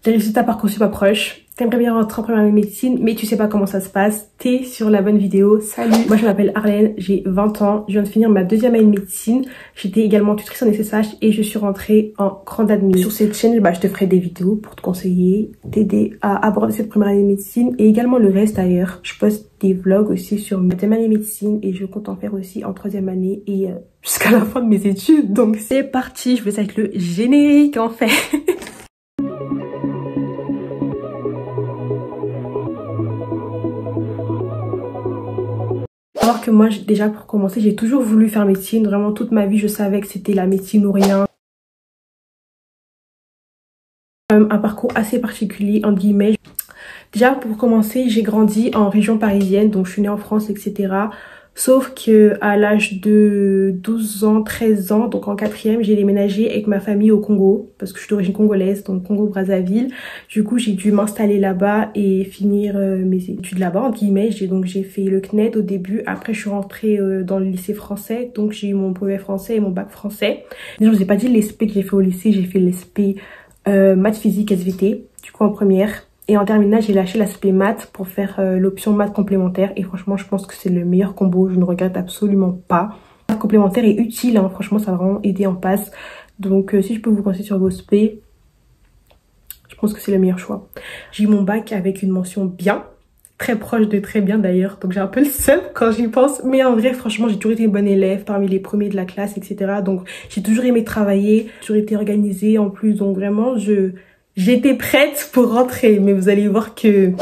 J'ai réussi ta Parcoursup approche. T'aimerais bien rentrer en première année de médecine, mais tu sais pas comment ça se passe. T'es sur la bonne vidéo. Salut, moi je m'appelle Arlène, j'ai 20 ans. Je viens de finir ma deuxième année de médecine. J'étais également tutrice en SSH et je suis rentrée en grande admin. Sur cette chaîne, je te ferai des vidéos pour te conseiller, t'aider à aborder cette première année de médecine et également le reste ailleurs. Je poste des vlogs aussi sur ma deuxième année de médecine et je compte en faire aussi en troisième année et jusqu'à la fin de mes études. Donc c'est parti, je vais avec le générique en fait. Alors que moi, déjà pour commencer, j'ai toujours voulu faire médecine. Vraiment toute ma vie, je savais que c'était la médecine ou rien. Un parcours assez particulier, entre guillemets. Déjà pour commencer, j'ai grandi en région parisienne, donc je suis née en France, etc. Sauf que à l'âge de 12 ans, 13 ans, donc en quatrième, j'ai déménagé avec ma famille au Congo, parce que je suis d'origine congolaise, donc Congo-Brazzaville. Du coup, j'ai dû m'installer là-bas et finir mes études là-bas, entre guillemets. J'ai fait le CNED au début, après je suis rentrée dans le lycée français, donc j'ai eu mon brevet français et mon bac français. Déjà, je vous ai pas dit l'ESP que j'ai fait au lycée, j'ai fait l'ESP maths physique SVT, du coup en première. Et en terminale, j'ai lâché l'aspect maths pour faire l'option maths complémentaire. Et franchement, je pense que c'est le meilleur combo. Je ne regrette absolument pas. Maths complémentaire est utile, hein. Franchement, ça va vraiment aider en passe. Donc, si je peux vous conseiller sur vos SP, je pense que c'est le meilleur choix. J'ai eu mon bac avec une mention bien. Très proche de très bien d'ailleurs. Donc, j'ai un peu le seum quand j'y pense. Mais en vrai, franchement, j'ai toujours été une bonne élève parmi les premiers de la classe, etc. Donc, j'ai toujours aimé travailler. J'ai toujours été organisée en plus. Donc, vraiment, j'étais prête pour rentrer, mais vous allez voir que j'ai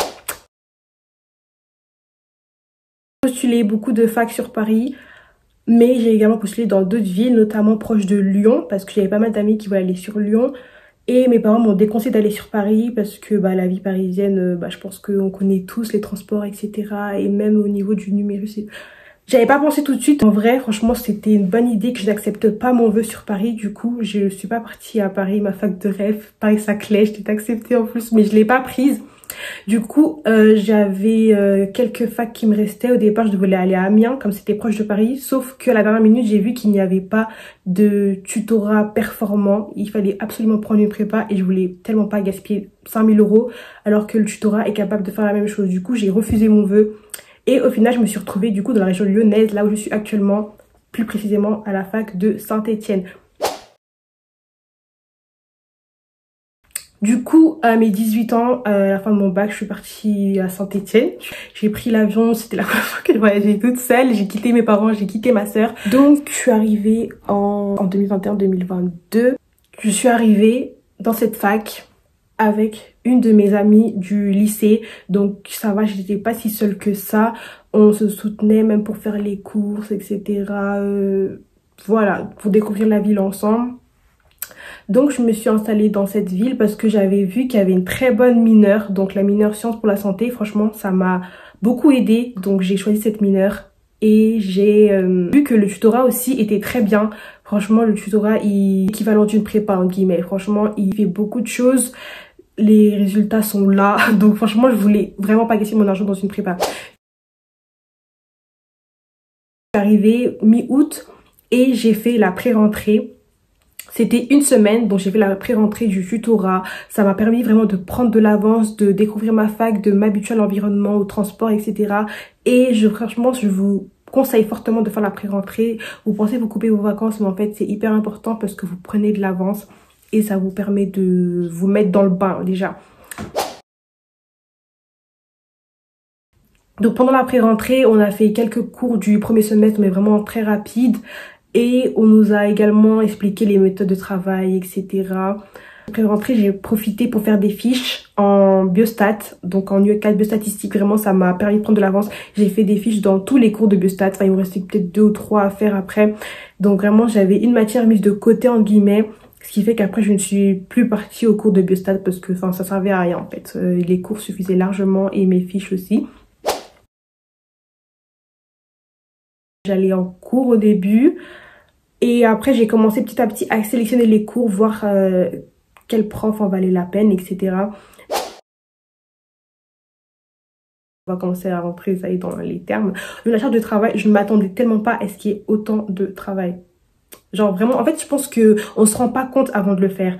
postulé beaucoup de facs sur Paris, mais j'ai également postulé dans d'autres villes, notamment proches de Lyon, parce que j'avais pas mal d'amis qui voulaient aller sur Lyon. Et mes parents m'ont déconseillé d'aller sur Paris parce que la vie parisienne, je pense qu'on connaît tous les transports, etc. Et même au niveau du numérus. J'avais pas pensé tout de suite. En vrai, franchement, c'était une bonne idée que je n'accepte pas mon vœu sur Paris. Du coup, je suis pas partie à Paris, ma fac de rêve. Paris-Saclay, j'étais acceptée en plus, mais je l'ai pas prise. Du coup, j'avais quelques facs qui me restaient. Au départ, je devais aller à Amiens, comme c'était proche de Paris. Sauf que à la dernière minute, j'ai vu qu'il n'y avait pas de tutorat performant. Il fallait absolument prendre une prépa et je voulais tellement pas gaspiller 5000 €, alors que le tutorat est capable de faire la même chose. Du coup, j'ai refusé mon vœu. Et au final, je me suis retrouvée du coup dans la région lyonnaise, là où je suis actuellement, plus précisément à la fac de Saint-Étienne. Du coup, à mes 18 ans, à la fin de mon bac, je suis partie à Saint-Étienne. J'ai pris l'avion, c'était la première fois que je voyageais toute seule. J'ai quitté mes parents, j'ai quitté ma sœur. Donc, je suis arrivée en 2021-2022. Je suis arrivée dans cette fac avec une de mes amies du lycée. Donc, ça va, j'étais pas si seule que ça. On se soutenait même pour faire les courses, etc. Voilà, pour découvrir la ville ensemble. Donc je me suis installée dans cette ville parce que j'avais vu qu'il y avait une très bonne mineure, donc la mineure sciences pour la santé. Franchement, ça m'a beaucoup aidée, donc j'ai choisi cette mineure et j'ai vu que le tutorat aussi était très bien. Franchement, le tutorat est équivalent d'une prépa en guillemets. Franchement, il fait beaucoup de choses, les résultats sont là, donc franchement, je voulais vraiment pas gaspiller mon argent dans une prépa. Je suis arrivée mi-août et j'ai fait la pré-rentrée. C'était une semaine, donc j'ai fait la pré-rentrée du tutorat. Ça m'a permis vraiment de prendre de l'avance, de découvrir ma fac, de m'habituer à l'environnement, au transport, etc. Et franchement, je vous conseille fortement de faire la pré-rentrée. Vous pensez vous couper vos vacances, mais en fait, c'est hyper important parce que vous prenez de l'avance et ça vous permet de vous mettre dans le bain déjà. Donc pendant la pré-rentrée, on a fait quelques cours du premier semestre, mais vraiment très rapide. Et on nous a également expliqué les méthodes de travail, etc. Après rentrée, j'ai profité pour faire des fiches en biostat, donc en UE4 biostatistique. Vraiment, ça m'a permis de prendre de l'avance. J'ai fait des fiches dans tous les cours de biostat. Enfin, il me restait peut-être 2 ou 3 à faire après. Donc vraiment, j'avais une matière mise de côté, entre guillemets. Ce qui fait qu'après, je ne suis plus partie au cours de biostat parce que ça servait à rien en fait. Les cours suffisaient largement et mes fiches aussi. J'allais en cours au début. Et après, j'ai commencé petit à petit à sélectionner les cours, voir quel prof en valait la peine, etc. On va commencer à rentrer, ça y est, dans les termes. De la charge de travail, je ne m'attendais tellement pas à ce qu'il y ait autant de travail. Genre vraiment, en fait, je pense que on se rend pas compte avant de le faire.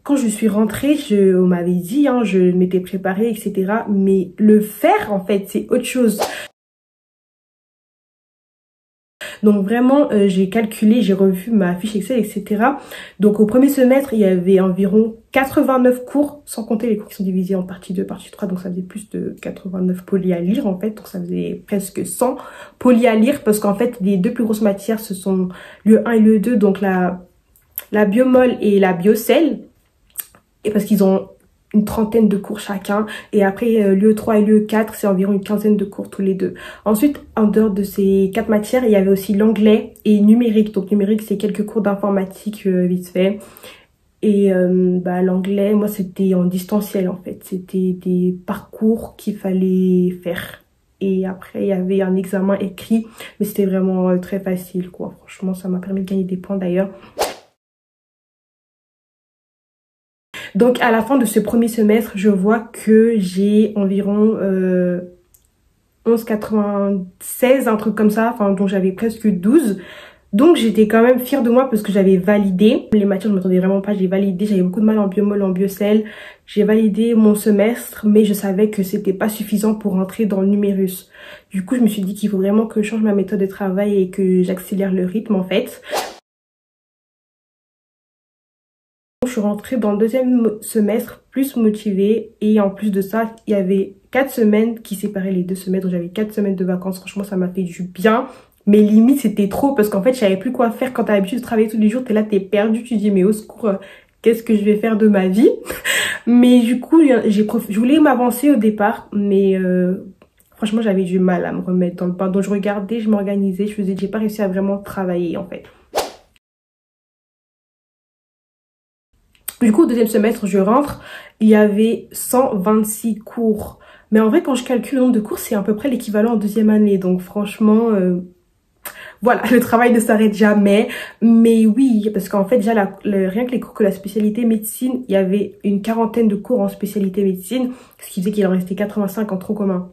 Quand je suis rentrée, on m'avait dit, hein, je m'étais préparée, etc. Mais le faire, en fait, c'est autre chose. Donc vraiment, j'ai calculé, j'ai revu ma fiche Excel, etc. Donc au premier semestre, il y avait environ 89 cours, sans compter les cours qui sont divisés en partie 2, partie 3. Donc ça faisait plus de 89 polis à lire en fait. Donc ça faisait presque 100 polis à lire parce qu'en fait, les deux plus grosses matières, ce sont le 1 et le 2, donc la biomol et la biocell. Et parce qu'ils ont une trentaine de cours chacun. Et après, l'UE3 et l'UE4, c'est environ une quinzaine de cours tous les deux. Ensuite, en dehors de ces 4 matières, il y avait aussi l'anglais et numérique. Donc numérique, c'est quelques cours d'informatique vite fait. Et l'anglais, moi, c'était en distanciel en fait. C'était des parcours qu'il fallait faire. Et après, il y avait un examen écrit. Mais c'était vraiment très facile, quoi. Franchement, ça m'a permis de gagner des points d'ailleurs. Donc à la fin de ce premier semestre, je vois que j'ai environ 11,96, un truc comme ça, enfin donc j'avais presque 12. Donc j'étais quand même fière de moi parce que j'avais validé. Les matières, je ne m'attendais vraiment pas, j'ai validé. J'avais beaucoup de mal en biomol, en biocell. J'ai validé mon semestre, mais je savais que c'était pas suffisant pour rentrer dans le numérus. Du coup, je me suis dit qu'il faut vraiment que je change ma méthode de travail et que j'accélère le rythme en fait. Je suis rentrée dans le deuxième semestre plus motivée et en plus de ça, il y avait 4 semaines qui séparaient les 2 semestres. Donc j'avais 4 semaines de vacances. Franchement, ça m'a fait du bien. Mais limite, c'était trop parce qu'en fait, je savais plus quoi faire. Quand t'as l'habitude de travailler tous les jours, t'es là, t'es perdu. Tu te dis, mais au secours, qu'est-ce que je vais faire de ma vie? Mais du coup, je voulais m'avancer au départ, mais franchement, j'avais du mal à me remettre dans le bain. Donc je regardais, je m'organisais, j'ai pas réussi à vraiment travailler en fait. Du coup, au deuxième semestre, je rentre, il y avait 126 cours. Mais en vrai, quand je calcule le nombre de cours, c'est à peu près l'équivalent en deuxième année. Donc franchement, voilà, le travail ne s'arrête jamais. Mais oui, parce qu'en fait, déjà, rien que les cours que la spécialité médecine, il y avait une quarantaine de cours en spécialité médecine, ce qui faisait qu'il en restait 85 en tronc commun.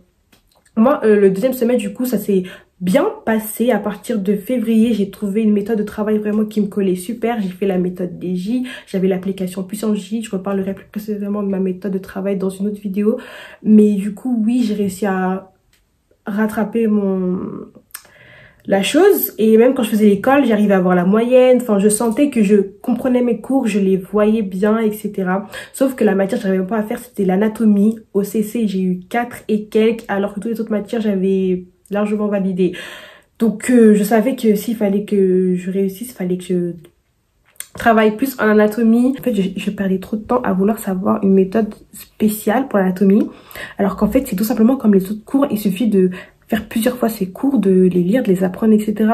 Moi, le deuxième semestre, du coup, ça s'est bien passé. À partir de février, j'ai trouvé une méthode de travail vraiment qui me collait super. J'ai fait la méthode des J, j'avais l'application Puissance J. Je reparlerai plus précisément de ma méthode de travail dans une autre vidéo. Mais du coup, oui, j'ai réussi à rattraper la chose. Et même quand je faisais l'école, j'arrivais à avoir la moyenne. Enfin, je sentais que je comprenais mes cours, je les voyais bien, etc. Sauf que la matière que j'arrivais pas à faire, c'était l'anatomie. Au CC, j'ai eu 4 et quelques, alors que toutes les autres matières, j'avais largement validé. Donc, je savais que s'il fallait que je réussisse, il fallait que je travaille plus en anatomie. En fait, je perdais trop de temps à vouloir savoir une méthode spéciale pour l'anatomie. Alors qu'en fait, c'est tout simplement comme les autres cours, il suffit de faire plusieurs fois ces cours, de les lire, de les apprendre, etc.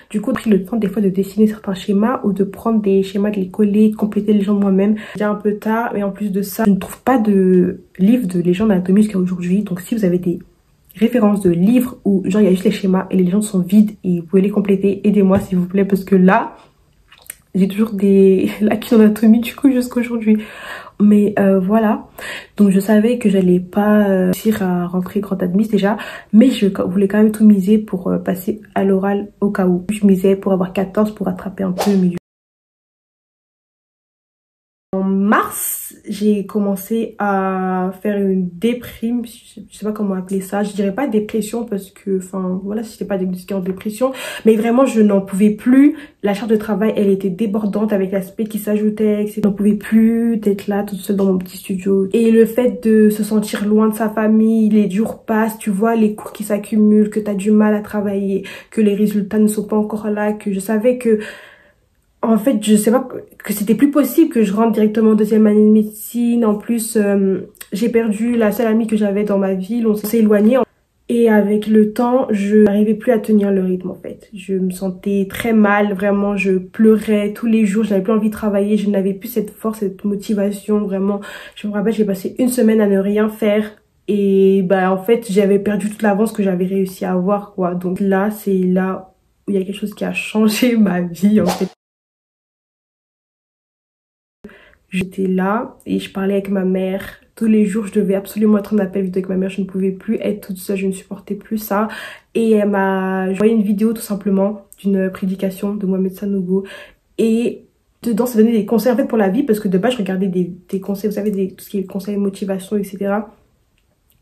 Du coup, j'ai pris le temps des fois de dessiner certains schémas ou de prendre des schémas, de les coller, de compléter les légendes moi-même. C'est déjà un peu tard, mais en plus de ça, je ne trouve pas de livre de légendes d'anatomie jusqu'à aujourd'hui. Donc si vous avez des références de livres où genre il y a juste les schémas et les légendes sont vides et vous pouvez les compléter, aidez-moi s'il vous plaît parce que là, j'ai toujours des lacunes en anatomie du coup jusqu'aujourd'hui. Mais voilà, donc je savais que j'allais pas réussir à rentrer grande admise déjà, mais je voulais quand même tout miser pour passer à l'oral au cas où. Je misais pour avoir 14 pour rattraper un peu le milieu. En mars, j'ai commencé à faire une déprime, je sais pas comment appeler ça, je dirais pas dépression parce que, enfin voilà, c'était pas diagnostiqué en dépression, mais vraiment je n'en pouvais plus, la charge de travail elle était débordante avec l'aspect qui s'ajoutait, etc. Je n'en pouvais plus d'être là toute seule dans mon petit studio. Et le fait de se sentir loin de sa famille, les jours passent, tu vois les cours qui s'accumulent, que t'as du mal à travailler, que les résultats ne sont pas encore là, que je savais que en fait, je sais pas que c'était plus possible que je rentre directement en deuxième année de médecine. En plus, j'ai perdu la seule amie que j'avais dans ma ville. On s'est éloigné. Et avec le temps, je n'arrivais plus à tenir le rythme en fait. Je me sentais très mal, vraiment. Je pleurais tous les jours. J'avais plus envie de travailler. Je n'avais plus cette force, cette motivation. Vraiment, je me rappelle, j'ai passé une semaine à ne rien faire. Et bah en fait, j'avais perdu toute l'avance que j'avais réussi à avoir, quoi. Donc là, c'est là où il y a quelque chose qui a changé ma vie en fait. J'étais là et je parlais avec ma mère. Tous les jours, je devais absolument être en appel vidéo avec ma mère. Je ne pouvais plus être toute seule, je ne supportais plus ça. Et elle m'a envoyé une vidéo tout simplement d'une prédication de Mohamed Sanogo. Et dedans, ça donnait des conseils en fait pour la vie, parce que de base, je regardais des conseils, vous savez, tout ce qui est conseils, motivation, etc.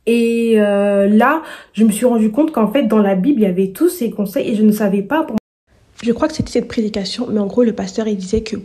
Et là, je me suis rendu compte qu'en fait, dans la Bible, il y avait tous ces conseils et je ne savais pas. Je crois que c'était cette prédication, mais en gros, le pasteur, il disait que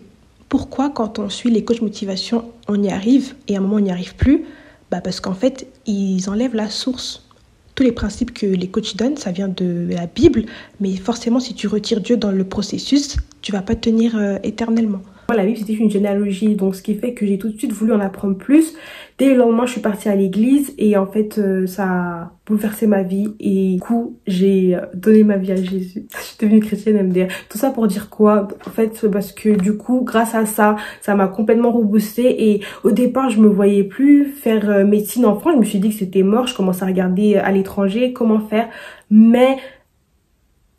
pourquoi, quand on suit les coachs motivation, on y arrive et à un moment, on n'y arrive plus? Bah parce qu'en fait, ils enlèvent la source. Tous les principes que les coachs donnent, ça vient de la Bible, mais forcément, si tu retires Dieu dans le processus, tu vas pas tenir éternellement. La Bible, c'était une généalogie, donc ce qui fait que j'ai tout de suite voulu en apprendre plus. Dès le lendemain, je suis partie à l'église et en fait, ça a bouleversé ma vie et du coup, j'ai donné ma vie à Jésus. Je suis devenue chrétienne MDR. Tout ça pour dire quoi? En fait, parce que du coup, grâce à ça, ça m'a complètement reboosté et au départ, je me voyais plus faire médecine en France. Je me suis dit que c'était mort. Je commençais à regarder à l'étranger comment faire, mais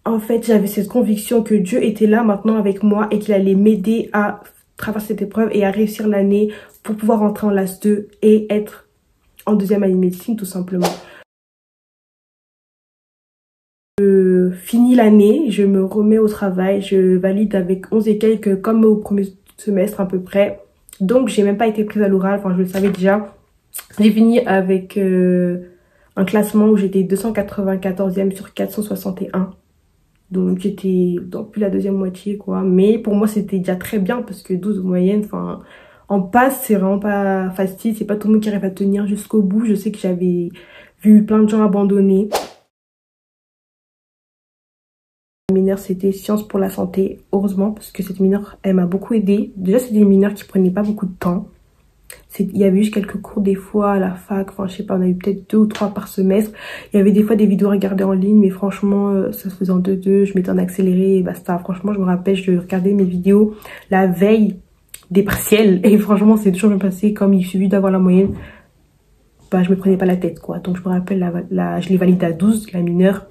en fait, j'avais cette conviction que Dieu était là maintenant avec moi et qu'il allait m'aider à traverser cette épreuve et à réussir l'année pour pouvoir entrer en LAS 2 et être en deuxième année de médecine tout simplement. Je finis l'année, je me remets au travail, je valide avec 11 et quelques comme au premier semestre à peu près. Donc, j'ai même pas été prise à l'oral, enfin je le savais déjà. J'ai fini avec un classement où j'étais 294e sur 461. Donc j'étais dans plus la deuxième moitié quoi. Mais pour moi c'était déjà très bien parce que 12 moyenne, enfin en passe c'est vraiment pas facile. C'est pas tout le monde qui arrive à tenir jusqu'au bout. Je sais que j'avais vu plein de gens abandonner. La mineure c'était sciences pour la santé. Heureusement parce que cette mineure elle m'a beaucoup aidée. Déjà c'était une mineure qui prenait pas beaucoup de temps. Il y avait juste quelques cours des fois à la fac, enfin je sais pas, on a eu peut-être 2 ou 3 par semestre. Il y avait des fois des vidéos à regarder en ligne, mais franchement ça se faisait en 2-2, je mettais en accéléré et basta. Franchement je me rappelle, je regardais mes vidéos la veille des partiels et franchement c'est toujours bien passé. Comme il suffit d'avoir la moyenne, bah je me prenais pas la tête quoi. Donc je me rappelle, je l'ai validée à 12, la mineure.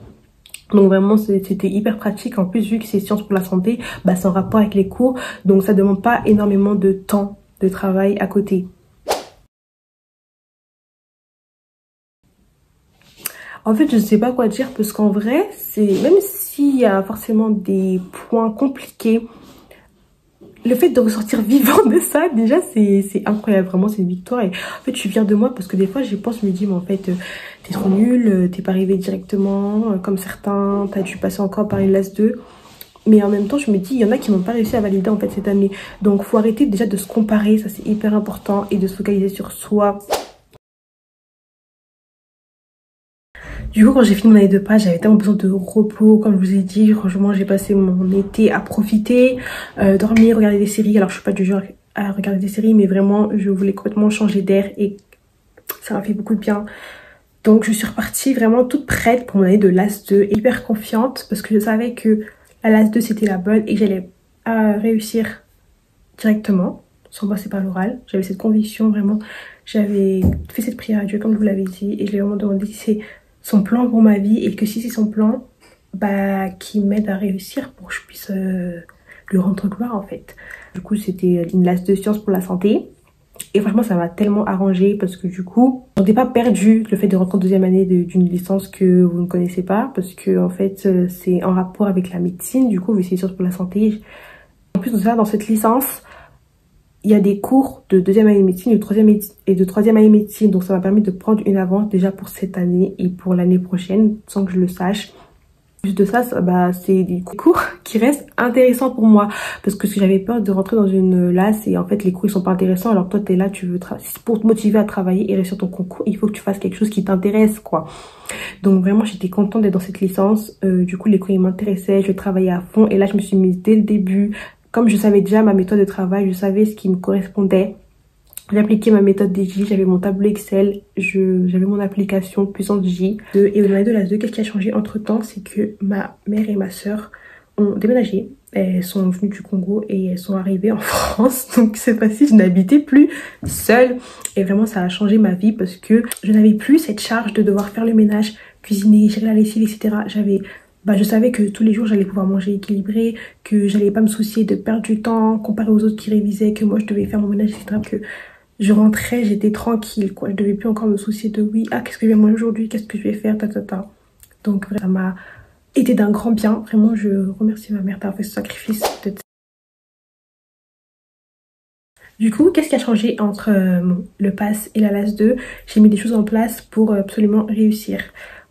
Donc vraiment c'était hyper pratique. En plus vu que c'est sciences pour la santé, bah c'est en rapport avec les cours, donc ça demande pas énormément de temps de travail à côté. En fait, je ne sais pas quoi dire parce qu'en vrai, même s'il y a forcément des points compliqués, le fait de ressortir vivant de ça, déjà, c'est incroyable. Vraiment, c'est une victoire. Et en fait, je suis fière de moi parce que des fois, j'y pense, je me dis, mais en fait, t'es trop nulle, t'es pas arrivé directement, comme certains, t'as dû passer encore par une LAS 2. Mais en même temps, je me dis, il y en a qui n'ont pas réussi à valider en fait cette année. Donc, faut arrêter déjà de se comparer, ça c'est hyper important, et de se focaliser sur soi. Du coup, quand j'ai fini mon année de Pâques, j'avais tellement besoin de repos, comme je vous ai dit. Franchement, j'ai passé mon été à profiter, dormir, regarder des séries. Alors, je suis pas du genre à regarder des séries, mais vraiment, je voulais complètement changer d'air et ça m'a fait beaucoup de bien. Donc, je suis repartie vraiment toute prête pour mon année de LAS 2, hyper confiante parce que je savais que la LAS 2 c'était la bonne et que j'allais réussir directement, sans passer par l'oral. J'avais cette conviction vraiment. J'avais fait cette prière à Dieu, comme je vous l'avais dit, et je lui ai vraiment demandé si c'est son plan pour ma vie et que si c'est son plan, bah qui m'aide à réussir pour que je puisse lui rendre gloire en fait. Du coup c'était une LAS de sciences pour la santé et franchement ça m'a tellement arrangé parce que du coup on n'est pas perdu le fait de rentrer en deuxième année d'une licence que vous ne connaissez pas parce que en fait c'est en rapport avec la médecine. Du coup vu que c'est sciences pour la santé, en plus de ça dans cette licence il y a des cours de deuxième année de médecine et de troisième année de médecine. Donc ça m'a permis de prendre une avance déjà pour cette année et pour l'année prochaine sans que je le sache. Juste de ça, bah, c'est des cours qui restent intéressants pour moi. Parce que j'avais peur de rentrer dans une LAS et en fait les cours ils sont pas intéressants. Alors toi t'es là, tu veux pour te motiver à travailler et réussir ton concours, il faut que tu fasses quelque chose qui t'intéresse quoi. Donc vraiment j'étais contente d'être dans cette licence. Du coup les cours ils m'intéressaient, je travaillais à fond et là je me suis mise dès le début. Comme je savais déjà ma méthode de travail, je savais ce qui me correspondait. J'appliquais ma méthode DJ, j'avais mon tableau Excel, j'avais mon application Puissance J. Et au de la 2, qu'est-ce qui a changé entre temps, c'est que ma mère et ma soeur ont déménagé. Elles sont venues du Congo et elles sont arrivées en France. Donc cette fois-ci, je n'habitais plus seule. Et vraiment, ça a changé ma vie parce que je n'avais plus cette charge de devoir faire le ménage, cuisiner, gérer la lessive, etc. Je savais que tous les jours j'allais pouvoir manger équilibré, que j'allais pas me soucier de perdre du temps comparé aux autres qui révisaient, que moi je devais faire mon ménage, etc. Que je rentrais, j'étais tranquille, quoi. Je devais plus encore me soucier de oui, ah, qu'est-ce que je vais manger aujourd'hui, qu'est-ce que je vais faire, ta. Donc, vraiment, ça m'a été d'un grand bien. Vraiment, je remercie ma mère d'avoir fait ce sacrifice. Du coup, qu'est-ce qui a changé entre le PASS et la LAS 2? J'ai mis des choses en place pour absolument réussir.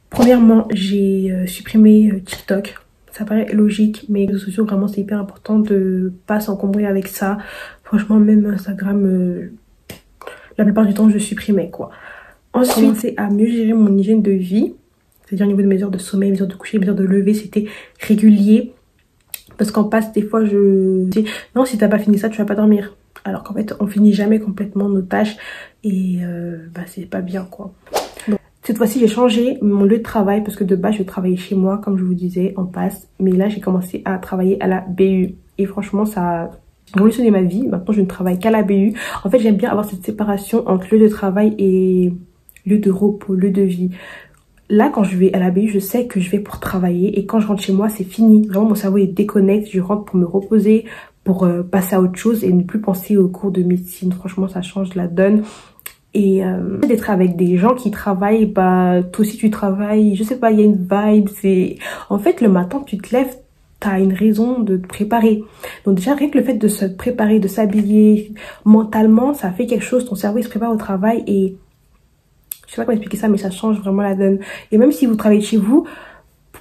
Premièrement, j'ai supprimé TikTok. Ça paraît logique, mais les réseaux sociaux, vraiment, c'est hyper important de pas s'encombrer avec ça. Franchement, même Instagram, la plupart du temps, je supprimais, quoi. Ensuite, j'ai commencé à mieux gérer mon hygiène de vie. C'est-à-dire au niveau de mes heures de sommeil, mes heures de coucher, mes heures de lever, c'était régulier. Parce qu'en PASS, des fois, je dis non, si t'as pas fini ça, tu vas pas dormir. Alors qu'en fait, on finit jamais complètement nos tâches et bah, c'est pas bien, quoi. Donc, cette fois-ci, j'ai changé mon lieu de travail parce que de base, je travaillais chez moi, comme je vous disais, en PASS. Mais là, j'ai commencé à travailler à la BU. Et franchement, ça a révolutionné ma vie. Maintenant, je ne travaille qu'à la BU. En fait, j'aime bien avoir cette séparation entre lieu de travail et lieu de repos, lieu de vie. Là, quand je vais à la BU, je sais que je vais pour travailler. Et quand je rentre chez moi, c'est fini. Vraiment, mon cerveau est déconnecté. Je rentre pour me reposer, pour passer à autre chose et ne plus penser aux cours de médecine. Franchement, ça change la donne. Et d'être avec des gens qui travaillent, bah toi aussi tu travailles. Je sais pas, il y a une vibe. C'est en fait, le matin, tu te lèves, t'as une raison de te préparer. Donc déjà, rien que le fait de se préparer, de s'habiller mentalement, ça fait quelque chose. Ton cerveau, il se prépare au travail et je sais pas comment expliquer ça, mais ça change vraiment la donne. Et même si vous travaillez chez vous,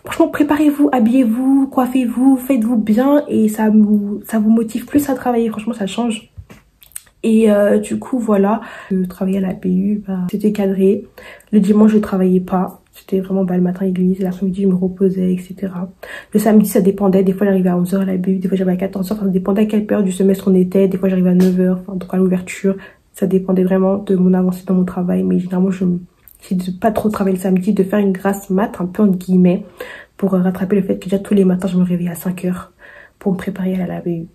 franchement, préparez-vous, habillez-vous, coiffez-vous, faites-vous bien et ça vous motive plus à travailler. Franchement, ça change. Et du coup, voilà, je travaillais à la BU, bah, c'était cadré. Le dimanche, je travaillais pas. C'était vraiment bah, le matin église, l'après-midi, je me reposais, etc. Le samedi, ça dépendait. Des fois, j'arrivais à 11h à la BU, des fois, j'arrivais à 14h. Ça dépendait à quelle période du semestre on était. Des fois, j'arrivais à 9h, enfin, donc à l'ouverture. Ça dépendait vraiment de mon avancée dans mon travail. Mais généralement, j'essaie de pas trop travailler le samedi, de faire une grasse mat, un peu entre guillemets, pour rattraper le fait que déjà tous les matins, je me réveillais à 5h pour me préparer à la BU.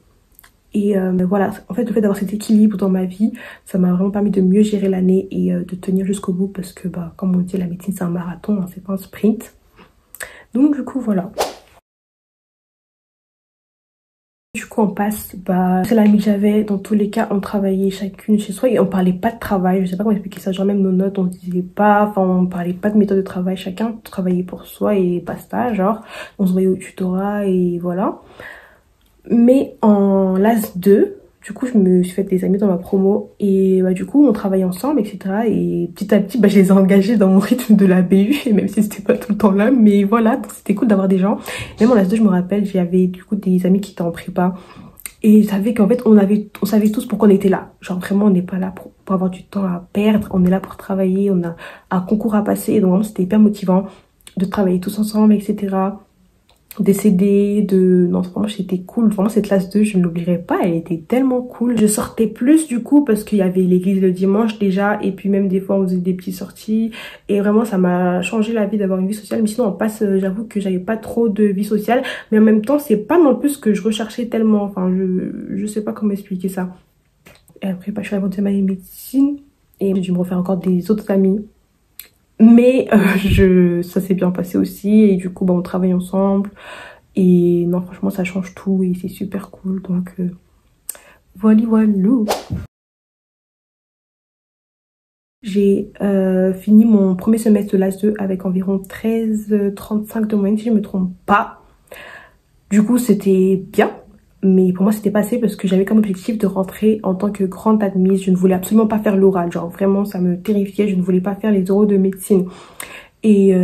Et voilà, en fait, le fait d'avoir cet équilibre dans ma vie, ça m'a vraiment permis de mieux gérer l'année et de tenir jusqu'au bout parce que, bah, comme on dit, la médecine, c'est un marathon, hein, c'est pas un sprint. Donc, du coup, voilà. Du coup, on passe, bah, c'est l'ami que j'avais. Dans tous les cas, on travaillait chacune chez soi et on parlait pas de travail. Je sais pas comment expliquer ça. Genre, même nos notes, on disait pas, enfin, on parlait pas de méthode de travail. Chacun travaillait pour soi et basta. Genre, on se voyait au tutorat et voilà. Mais en LAS 2, du coup, je me suis fait des amis dans ma promo et bah, du coup, on travaille ensemble, etc. Et petit à petit, bah, je les ai engagés dans mon rythme de la BU, et même si c'était pas tout le temps là, mais voilà, donc c'était cool d'avoir des gens. Même en LAS 2, je me rappelle, j'avais du coup des amis qui étaient en prépa et ils savaient qu'en fait, on savait tous pourquoi on était là. Genre vraiment, on n'est pas là pour avoir du temps à perdre, on est là pour travailler, on a un concours à passer, et donc vraiment, c'était hyper motivant de travailler tous ensemble, etc. Décédé de non vraiment c'était cool, vraiment cette classe 2 je ne l'oublierai pas, elle était tellement cool. Je sortais plus du coup parce qu'il y avait l'église le dimanche déjà et puis même des fois on faisait des petites sorties et vraiment ça m'a changé la vie d'avoir une vie sociale. Mais sinon on passe, j'avoue que j'avais pas trop de vie sociale, mais en même temps c'est pas non plus ce que je recherchais tellement, enfin je sais pas comment expliquer ça. Et après bah, je suis arrivée en deuxième année de médecine et j'ai dû me refaire encore des autres amis. Mais ça s'est bien passé aussi et du coup bah, on travaille ensemble et non franchement ça change tout et c'est super cool donc voilà voilà. J'ai fini mon premier semestre de l'AS2 avec environ 13,35 de moyenne si je me trompe pas. Du coup c'était bien. Mais pour moi c'était pas assez parce que j'avais comme objectif de rentrer en tant que grande admise. Je ne voulais absolument pas faire l'oral, genre vraiment ça me terrifiait, je ne voulais pas faire les oraux de médecine. Et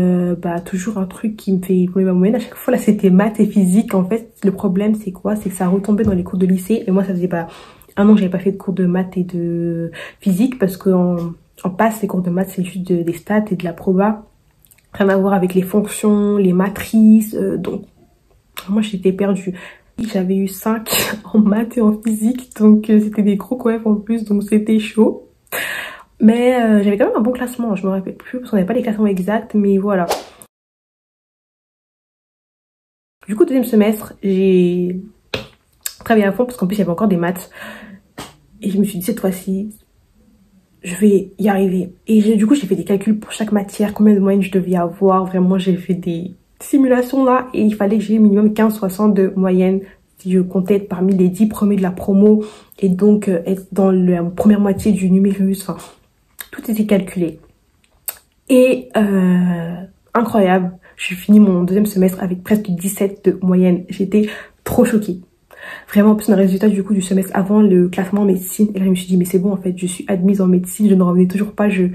bah toujours un truc qui me fait brûler ma moyenne à chaque fois là c'était maths et physique. En fait le problème c'est quoi, c'est que ça retombait dans les cours de lycée et moi ça faisait pas un an que j'avais pas fait de cours de maths et de physique parce qu'en passe les cours de maths c'est juste des stats et de la proba, rien à voir avec les fonctions, les matrices, donc moi j'étais perdue. J'avais eu 5 en maths et en physique donc c'était des gros coefs en plus donc c'était chaud. Mais j'avais quand même un bon classement, je me rappelle plus parce qu'on n'avait pas les classements exacts, mais voilà. Du coup, deuxième semestre, j'ai travaillé à fond parce qu'en plus il y avait encore des maths. Et je me suis dit cette fois-ci, je vais y arriver. Et du coup, j'ai fait des calculs pour chaque matière, combien de moyenne je devais avoir. Vraiment, j'ai fait des simulations là et il fallait que j'ai minimum 15-60 de moyenne si je comptais être parmi les 10 premiers de la promo et donc être dans la première moitié du numérus. Enfin, tout était calculé. Et incroyable, j'ai fini mon deuxième semestre avec presque 17 de moyenne. J'étais trop choquée. Vraiment, en plus, on a le résultat du coup du semestre avant le classement en médecine. Et là, je me suis dit, mais c'est bon, en fait, je suis admise en médecine, je ne revenais toujours pas. Je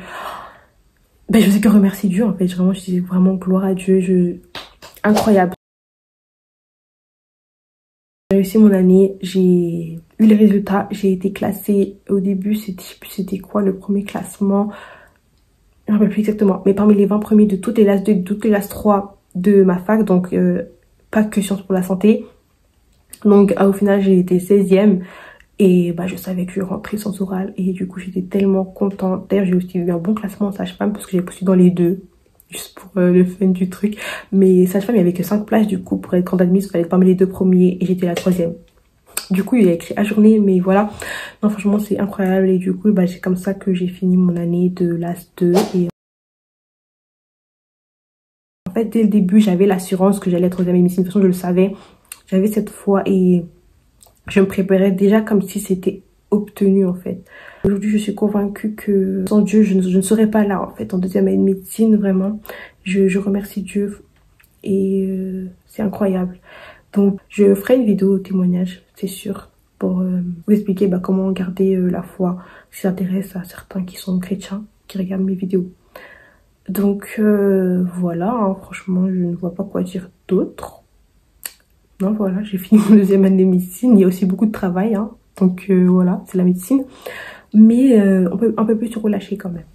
faisais que remercier Dieu, en fait. Vraiment, je disais vraiment gloire à Dieu. Incroyable. J'ai réussi mon année, j'ai eu les résultats, j'ai été classée. Au début, c'était quoi le premier classement? Je ne me rappelle plus exactement. Mais parmi les 20 premiers de toutes les LAS 2, de toutes les LAS 3 de ma fac, donc pas que Sciences pour la santé. Donc au final, j'ai été 16e. Et bah, je savais que je rentrais sans oral. Et du coup, j'étais tellement contente. D'ailleurs, j'ai aussi eu un bon classement en sage-femme parce que j'ai postulé dans les deux. Juste pour le fun du truc. Mais sage-femme, il n'y avait que 5 places du coup. Pour être grande admise, il fallait être parmi les 2 premiers. Et j'étais la 3e. Du coup, il a écrit ajourné. Mais voilà. Non, franchement, c'est incroyable. Et du coup, bah, c'est comme ça que j'ai fini mon année de LAS 2. Et en fait, dès le début, j'avais l'assurance que j'allais être 3e médecine. De toute façon, je le savais. J'avais cette foi et je me préparais déjà comme si c'était obtenu en fait. Aujourd'hui, je suis convaincue que sans Dieu, je ne serais pas là en fait en 2e année de médecine, vraiment. Je remercie Dieu et c'est incroyable. Donc, je ferai une vidéo témoignage, c'est sûr, pour vous expliquer comment garder la foi, si ça intéresse à certains qui sont chrétiens, qui regardent mes vidéos. Donc, voilà, hein, franchement, je ne vois pas quoi dire d'autre. Non, voilà, j'ai fini mon 2e année de médecine. Il y a aussi beaucoup de travail, hein. Donc voilà, c'est la médecine. Mais on peut un peu plus se relâcher quand même.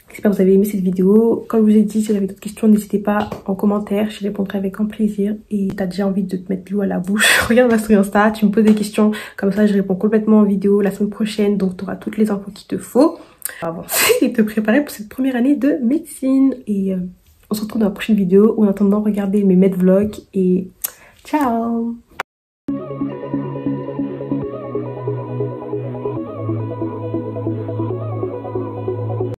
J'espère que vous avez aimé cette vidéo. Comme je vous ai dit, si vous avez d'autres questions, n'hésitez pas en commentaire. Je répondrai avec grand plaisir. Et t'as déjà envie de te mettre l'eau à la bouche, regarde ma story Insta, tu me poses des questions. Comme ça, je réponds complètement en vidéo la semaine prochaine. Donc tu auras toutes les infos qu'il te faut pour avancer et te préparer pour cette première année de médecine. Et on se retrouve dans la prochaine vidéo. Ou en attendant, regardez mes med vlogs et ciao!